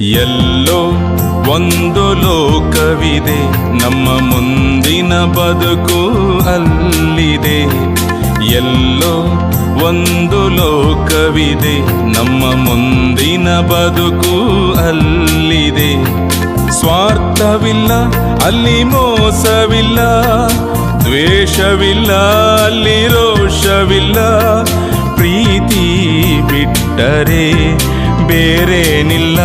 ಎಲ್ಲೋ ಒಂದು ಲೋಕವಿದೆ, ನಮ್ಮ ಮುಂದಿನ ಬದುಕು ಅಲ್ಲಿದೆ. ಎಲ್ಲೋ ಒಂದು ಲೋಕವಿದೆ, ನಮ್ಮ ಮುಂದಿನ ಬದುಕು ಅಲ್ಲಿದೆ. ಸ್ವಾರ್ಥವಿಲ್ಲ ಅಲ್ಲಿ, ಮೋಸವಿಲ್ಲ, ದ್ವೇಷವಿಲ್ಲ ಅಲ್ಲಿ, ರೋಷವಿಲ್ಲ. ಪ್ರೀತಿ ಬಿಟ್ಟರೆ ಬೇರೇನಿಲ್ಲ.